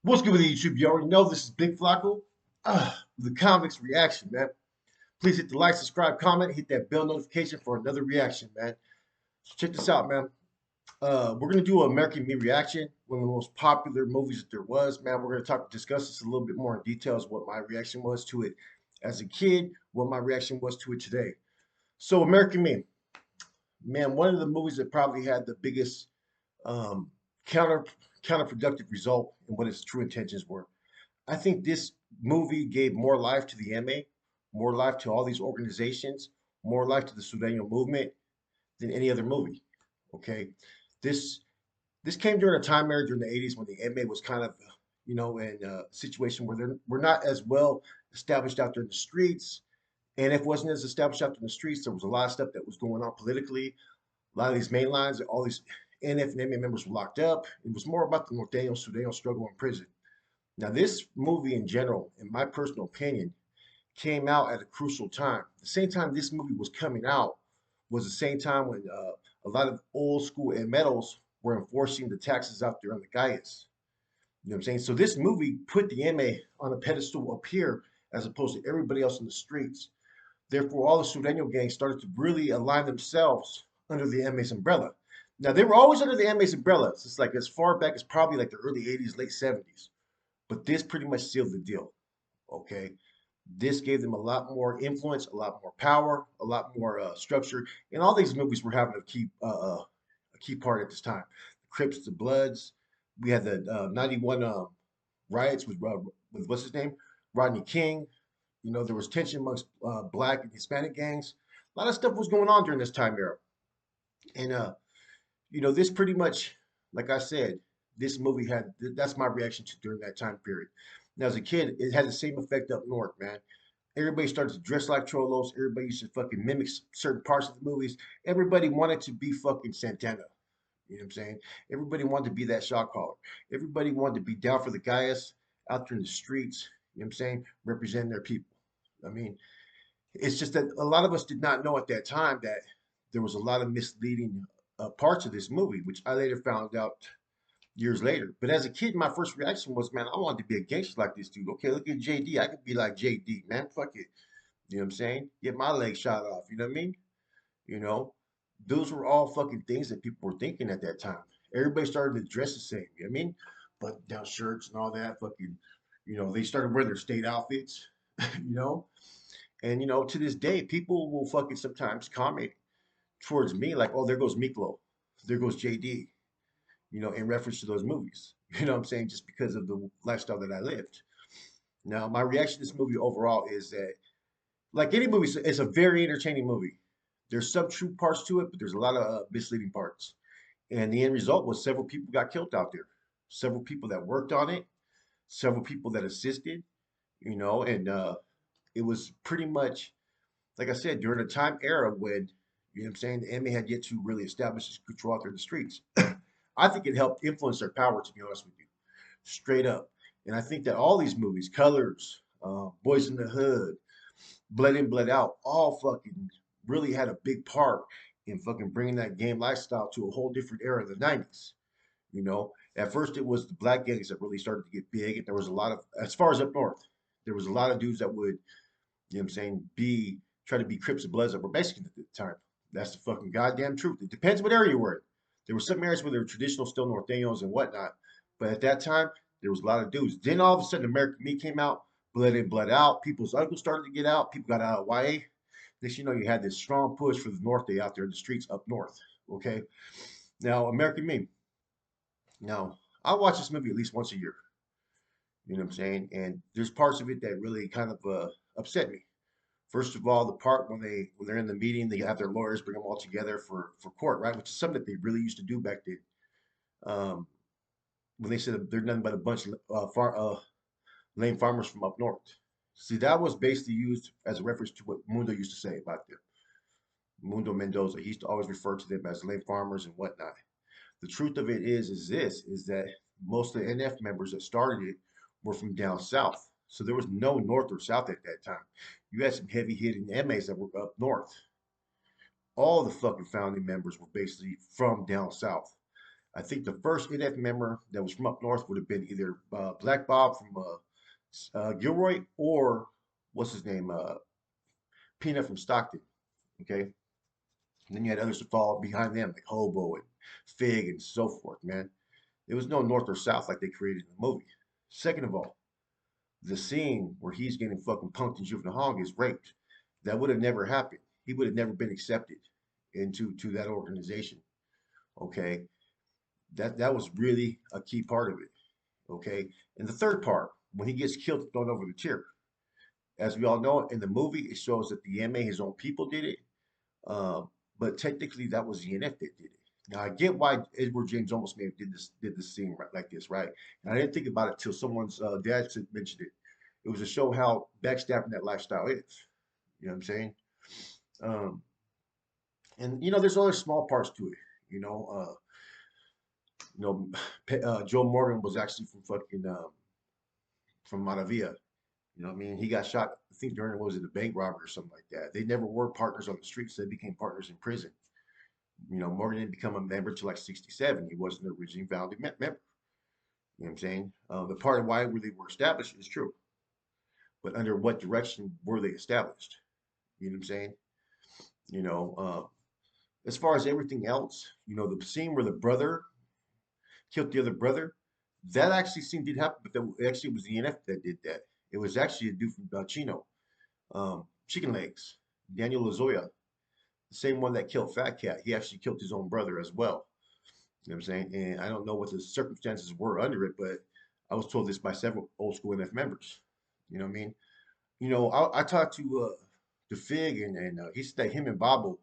What's good with you, YouTube? You already know this is Big Flacco. The convicts reaction, man. Please hit the like, subscribe, comment, hit that bell notification for another reaction, man. So check this out, man. We're gonna do an American Me reaction, one of the most popular movies that there was, man. We're gonna discuss this a little bit more in details, what my reaction was to it as a kid, what my reaction was to it today. So American Me, man, one of the movies that probably had the biggest um, counter counterproductive result in what its true intentions were. I think this movie gave more life to the MA, more life to all these organizations, more life to the Sudanese movement than any other movie. Okay, this this came during a time era during the '80s when the MA was kind of, in a situation where we're not as well established out there in the streets. And if it wasn't as established out there in the streets, there was a lot of stuff that was going on politically. A lot of these main lines, all these NF and MA members were locked up. It was more about the Norteño Sudaneo struggle in prison. Now, this movie in general, in my personal opinion, came out at a crucial time. The same time this movie was coming out was the same time when a lot of old school metals were enforcing the taxes out there on the Gaias. You know what I'm saying? So this movie put the MA on a pedestal up here as opposed to everybody else in the streets. Therefore, all the Sureño gangs started to really align themselves under the MA's umbrella. Now, they were always under the MA's umbrella. It's like as far back as probably like the early 80s, late 70s. But this pretty much sealed the deal. Okay. This gave them a lot more influence, a lot more power, a lot more structure. And all these movies were having a key part at this time. The Crips, the Bloods. We had the '91 riots with what's his name, Rodney King. You know, there was tension amongst black and Hispanic gangs. A lot of stuff was going on during this time era. And this pretty much, like I said, this movie had that's my reaction to during that time period. Now, as a kid, it had the same effect up north, man. Everybody started to dress like cholos. Everybody used to fucking mimic certain parts of the movies. Everybody wanted to be fucking Santana. You know what I'm saying? Everybody wanted to be that shot caller. Everybody wanted to be down for the guys out there in the streets. You know what I'm saying? Representing their people. I mean, it's just that a lot of us did not know at that time that there was a lot of misleading parts of this movie, which I later found out years later. But as a kid, my first reaction was, man, I wanted to be a gangster like this dude. Okay, look at JD. I could be like JD, man. Fuck it. You know what I'm saying? Get my leg shot off. You know what I mean? You know, those were all fucking things that people were thinking at that time. Everybody started to dress the same. You know what I mean? Button down shirts and all that. Fucking, they started wearing their state outfits. you know, and to this day, people will fucking sometimes comment towards me like, "Oh, there goes Miklo, there goes JD," in reference to those movies. You know what I'm saying? Just because of the lifestyle that I lived. Now, my reaction to this movie overall is that, like any movie, it's a very entertaining movie. There's some true parts to it, but there's a lot of misleading parts. And the end result was several people got killed out there. Several people that worked on it, several people that assisted, and it was pretty much, like I said, during a time era when, what I'm saying, the MA had yet to really establish its control out there in the streets. I think it helped influence their power, to be honest with you, straight up. And I think that all these movies, Colors, Boys in the Hood, Bled In, Bled Out, all fucking really had a big part in fucking bringing that game lifestyle to a whole different era in the '90s. At first it was the black gangs that really started to get big, and there was a lot of, as far as up north, there was a lot of dudes that would, what I'm saying, try to be Crips and Bloods that were Mexicans at the time. That's the fucking goddamn truth. It depends what area you were in. There were some areas where there were traditional still Norteños and whatnot, but at that time there was a lot of dudes. Then all of a sudden, American Me came out, Blood In, Blood Out. People's uncles started to get out. People got out of YA. Next, you had this strong push for the North Day out there in the streets up north. Okay, now American Me. Now I watch this movie at least once a year. You know what I'm saying? And there's parts of it that really kind of upset me. First of all, the part when they're in the meeting, they have their lawyers bring them all together for court, right? Which is something that they really used to do back then. Um, when they said they're nothing but a bunch of lame farmers from up north. See, that was basically used as a reference to what Mundo used to say about them. Mundo Mendoza. He used to always refer to them as lame farmers and whatnot. The truth of it is that most of the NF members that started it were from down south. So there was no north or south at that time. You had some heavy hitting MAs that were up north. All the fucking founding members were basically from down south. I think the first NF member that was from up north would have been either Black Bob from Gilroy, or what's his name, Peanut from Stockton. Okay, and then you had others to follow behind them, like Hobo and Fig and so forth. Man, there was no north or south like they created in the movie. Second of all, the scene where he's getting fucking punked in juvenile hall is raped. That would have never happened. He would have never been accepted into that organization. Okay, that was really a key part of it. Okay, and the third part, when he gets killed thrown over the chair, as we all know in the movie, it shows that the MA, his own people, did it. But technically, that was the NF that did it. Now I get why Edward James almost maybe did this scene right, like this, right? And I didn't think about it till someone's dad mentioned it. It was to show how backstabbing that lifestyle is. You know what I'm saying? Um, and there's other small parts to it. You know, uh, Joe Morgan was actually from fucking from Maravilla. You know what I mean? He got shot, I think during, what was it, a bank robbery or something like that. They never were partners on the streets. They became partners in prison. Morgan didn't become a member till like 67. He wasn't an originally founding member. You know what I'm saying? The part of why they were established is true. But under what direction were they established? You know what I'm saying? You know, uh, as far as everything else, the scene where the brother killed the other brother, that actually scene did happen, but actually it was the NF that did that. It was actually a dude from Chino, Chicken Legs, Daniel Lozoya, the same one that killed Fat Cat. He actually killed his own brother as well. You know what I'm saying? And I don't know what the circumstances were under it, but I was told this by several old school NF members. You know what I mean? I talked to Fig, and he said that him and Bobble,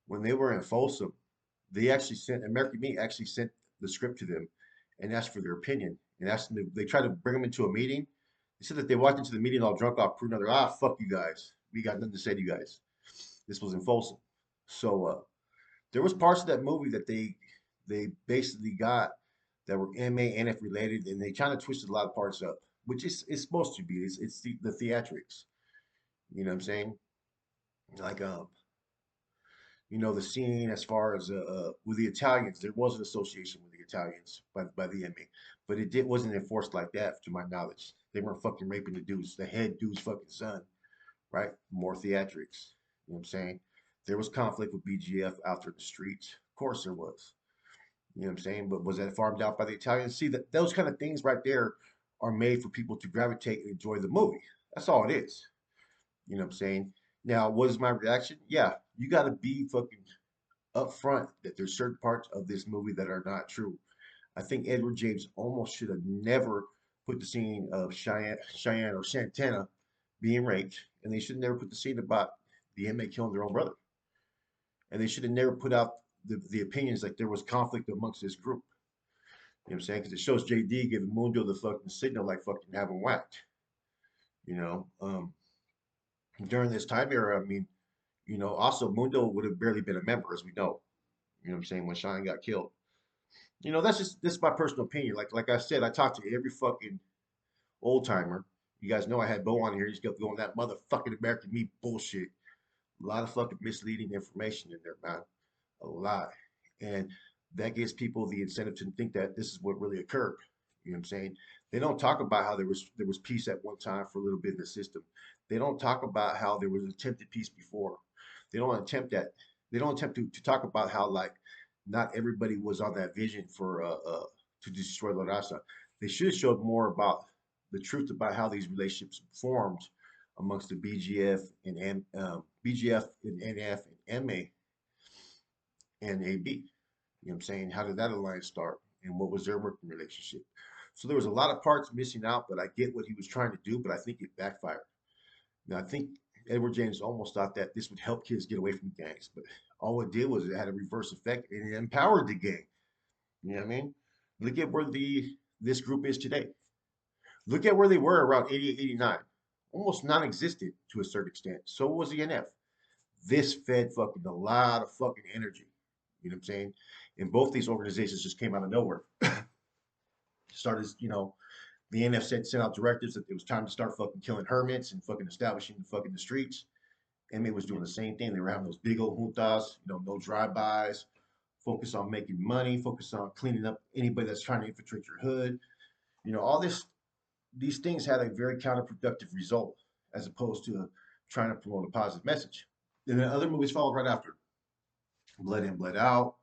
when they were in Folsom, they actually sent American Me actually sent the script to them and asked for their opinion and asked them they tried to bring them into a meeting. They said that they walked into the meeting all drunk off Prune. They're fuck you guys. We got nothing to say to you guys. This was in Folsom. So there was parts of that movie that they basically got that were MA NF related, and they kind of twisted a lot of parts up, which is it's supposed to be. It's the theatrics. You know what I'm saying? Like the scene as far as with the Italians, there was an association with the Italians by the MA, but wasn't enforced like that to my knowledge. They weren't fucking raping the head dude's fucking son, right? More theatrics. You know what I'm saying? There was conflict with BGF out there in the streets. Of course there was. You know what I'm saying? But was that farmed out by the Italians? See, that those kind of things right there are made for people to gravitate and enjoy the movie. That's all it is. You know what I'm saying? Now, what is my reaction? Yeah, you got to be fucking upfront that there's certain parts of this movie that are not true. I think Edward James almost should have never put the scene of Cheyenne or Santana being raped, and they should have never put the scene about the inmate killing their own brother. And they should have never put out the opinions like there was conflict amongst this group. You know what I'm saying? Because it shows JD giving Mundo the fucking signal like fucking having whacked. You know, during this time era, I mean, also Mundo would have barely been a member, as we know. You know what I'm saying? When Shine got killed. That's just this is my personal opinion. Like I said, I talked to every fucking old timer. You guys know I had Bo on here. He's got going that motherfucking American meat bullshit. A lot of fucking misleading information in there, man. A lot. And that gives people the incentive to think that this is what really occurred. You know what I'm saying? They don't talk about how there was peace at one time for a little bit in the system. They don't talk about how there was attempted peace before. They don't attempt that. They don't attempt to talk about how like not everybody was on that vision for to destroy La Raza. They should have showed more about the truth about how these relationships formed amongst the BGF and BGF and NF and MA and AB. You know what I'm saying? How did that alliance start? And what was their working relationship? So there was a lot of parts missing out, but I get what he was trying to do, but I think it backfired. Now I think Edward James almost thought that this would help kids get away from gangs, but all it did was it had a reverse effect and it empowered the gang. You know what I mean? Look at where this group is today. Look at where they were around 88, 89. Almost non-existent to a certain extent. So was the NF. This fed fucking a lot of fucking energy. You know what I'm saying? And both these organizations just came out of nowhere. Started, the NF sent out directives that it was time to start fucking killing hermits and fucking establishing the streets. MA was doing the same thing. They were having those big old juntas, no drive-bys, focus on making money, focus on cleaning up anybody that's trying to infiltrate your hood. All these things had a very counterproductive result as opposed to trying to promote a positive message. And then other movies followed right after. Blood In, Blood Out,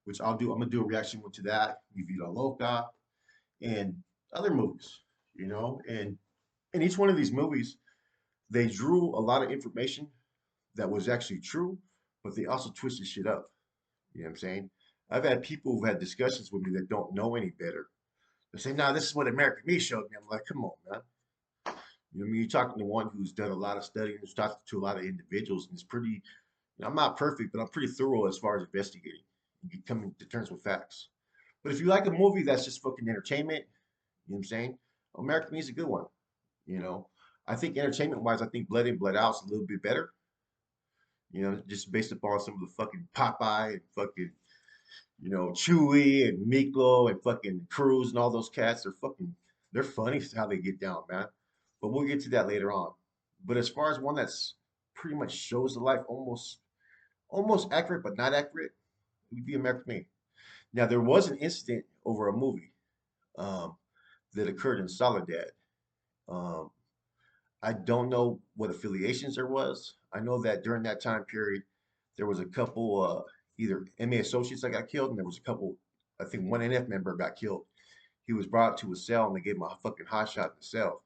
which I'll do. I'm gonna do a reaction to that. Mi Vida Loca, and other movies. And in each one of these movies, they drew a lot of information that was actually true, but they also twisted shit up. You know what I'm saying? I've had people who've had discussions with me that don't know any better. They say, "Nah, this is what American Me showed me." I'm like, "Come on, man." What I mean? You're talking to one who's done a lot of studying, who's talked to a lot of individuals, and it's pretty. I'm not perfect, but I'm pretty thorough as far as investigating and coming to terms with facts. But if you like a movie that's just fucking entertainment, you know what I'm saying? American Me is a good one. You know, I think entertainment wise, I think Blood In, Blood Out's a little bit better. Just based upon some of the fucking Popeye and fucking Chewy and Miklo and fucking Cruz and all those cats. They're funny how they get down, man. But we'll get to that later on. But as far as one that's pretty much shows the life almost accurate but not accurate, it would be American Me. Now there was an incident over a movie um, that occurred in Soledad. Um, I don't know what affiliations there was. I know that during that time period, there was a couple, either MA associates that got killed, and there was a couple, I think one NF member got killed. He was brought to a cell, and they gave him a fucking hot shot in the cell.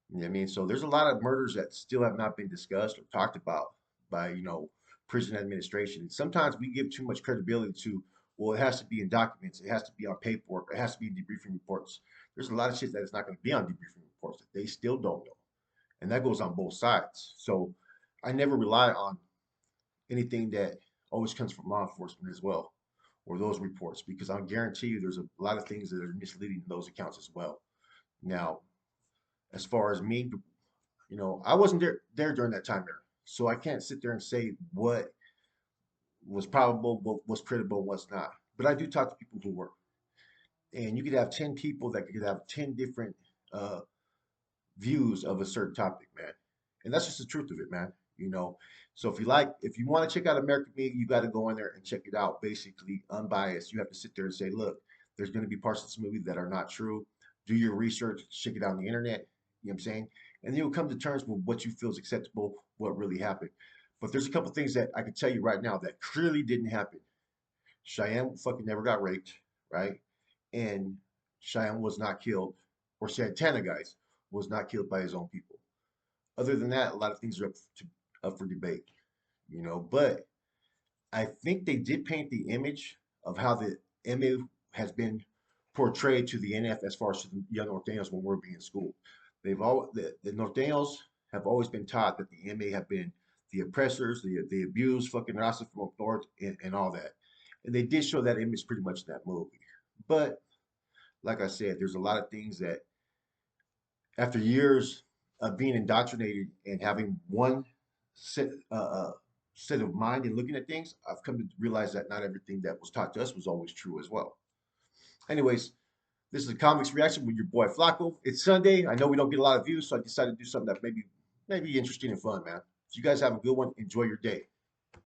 You know what I mean? So there's a lot of murders that still have not been discussed or talked about by, prison administration. And sometimes we give too much credibility to, well, it has to be in documents, it has to be on paperwork, it has to be in debriefing reports. There's a lot of shit that is not going to be on debriefing reports that they still don't know. And that goes on both sides. So I never rely on anything that always comes from law enforcement as well, or those reports, because I guarantee you there's a lot of things that are misleading in those accounts as well. Now, as far as me, I wasn't there during that time era, so I can't sit there and say what was probable, what was credible, what's not. But I do talk to people who were, and you could have 10 people that could have 10 different uh, views of a certain topic, man. And that's just the truth of it, man. So if you want to check out American Me, you got to go in there and check it out, basically unbiased. You have to sit there and say, look, there's going to be parts of this movie that are not true. Do your research, check it out on the internet. You know what I'm saying? And then you'll come to terms with what you feel is acceptable, what really happened. But there's a couple things that I can tell you right now that clearly didn't happen. Cheyenne fucking never got raped, right? And Cheyenne was not killed, or Santana, guys, was not killed by his own people. Other than that, a lot of things are up for debate. But I think they did paint the image of how the MA has been portrayed to the NF as far as to the young Norteños when we're being schooled. The Norteños have always been taught that the MA have been the oppressors, the abused fucking Rasta from up north, and all that. And they did show that image pretty much in that movie. But like I said, there's a lot of things that after years of being indoctrinated and having one set set of mind and looking at things, I've come to realize that not everything that was taught to us was always true as well. Anyways, this is a comics reaction with your boy Flacco. It's Sunday. I know we don't get a lot of views, so I decided to do something that maybe interesting and fun, man. So you guys have a good one. Enjoy your day.